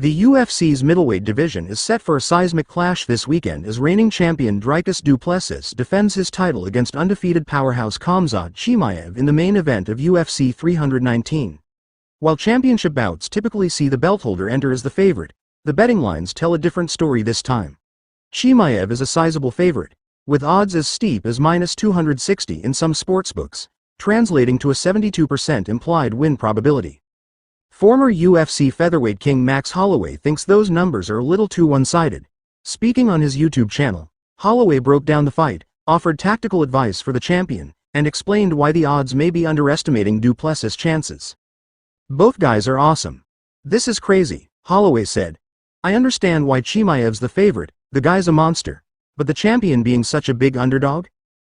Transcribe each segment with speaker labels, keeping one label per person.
Speaker 1: The UFC's middleweight division is set for a seismic clash this weekend as reigning champion Dricus du Plessis defends his title against undefeated powerhouse Khamzat Chimaev in the main event of UFC 319. While championship bouts typically see the belt holder enter as the favorite, the betting lines tell a different story this time. Chimaev is a sizable favorite, with odds as steep as -260 in some sportsbooks, translating to a 72% implied win probability. Former UFC featherweight king Max Holloway thinks those numbers are a little too one-sided. Speaking on his YouTube channel, Holloway broke down the fight, offered tactical advice for the champion, and explained why the odds may be underestimating du Plessis' chances. "Both guys are awesome. This is crazy," Holloway said. "I understand why Chimaev's the favorite, the guy's a monster. But the champion being such a big underdog?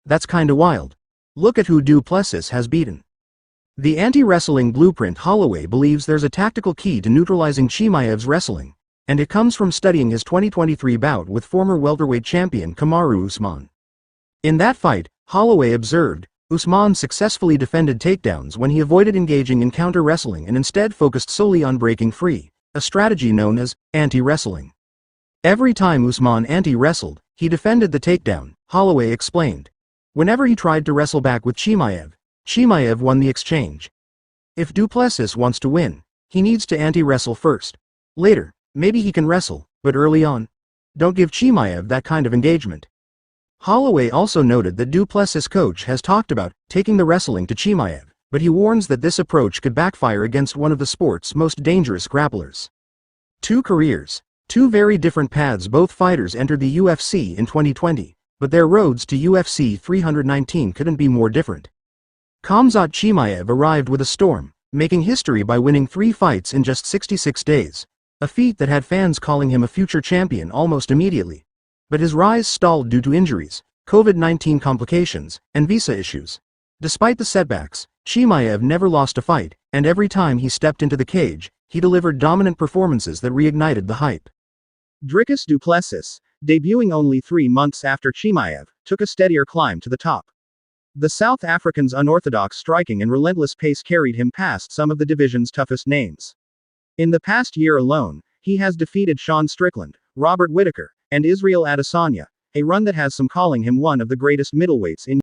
Speaker 1: That's kinda wild. Look at who du Plessis has beaten." The anti-wrestling blueprint Holloway believes there's a tactical key to neutralizing Chimaev's wrestling, and it comes from studying his 2023 bout with former welterweight champion Kamaru Usman. In that fight, Holloway observed, Usman successfully defended takedowns when he avoided engaging in counter-wrestling and instead focused solely on breaking free, a strategy known as anti-wrestling. Every time Usman anti-wrestled, he defended the takedown, Holloway explained. Whenever he tried to wrestle back with Chimaev won the exchange. If du Plessis wants to win, he needs to anti-wrestle first. Later, maybe he can wrestle, but early on, don't give Chimaev that kind of engagement. Holloway also noted that du Plessis' coach has talked about taking the wrestling to Chimaev, but he warns that this approach could backfire against one of the sport's most dangerous grapplers. Two careers, two very different paths. Both fighters entered the UFC in 2020, but their roads to UFC 319 couldn't be more different. Khamzat Chimaev arrived with a storm, making history by winning 3 fights in just 66 days, a feat that had fans calling him a future champion almost immediately. But his rise stalled due to injuries, COVID-19 complications, and visa issues. Despite the setbacks, Chimaev never lost a fight, and every time he stepped into the cage, he delivered dominant performances that reignited the hype. Dricus du Plessis, debuting only 3 months after Chimaev, took a steadier climb to the top. The South African's unorthodox striking and relentless pace carried him past some of the division's toughest names. In the past year alone, he has defeated Sean Strickland, Robert Whittaker, and Israel Adesanya, a run that has some calling him one of the greatest middleweights in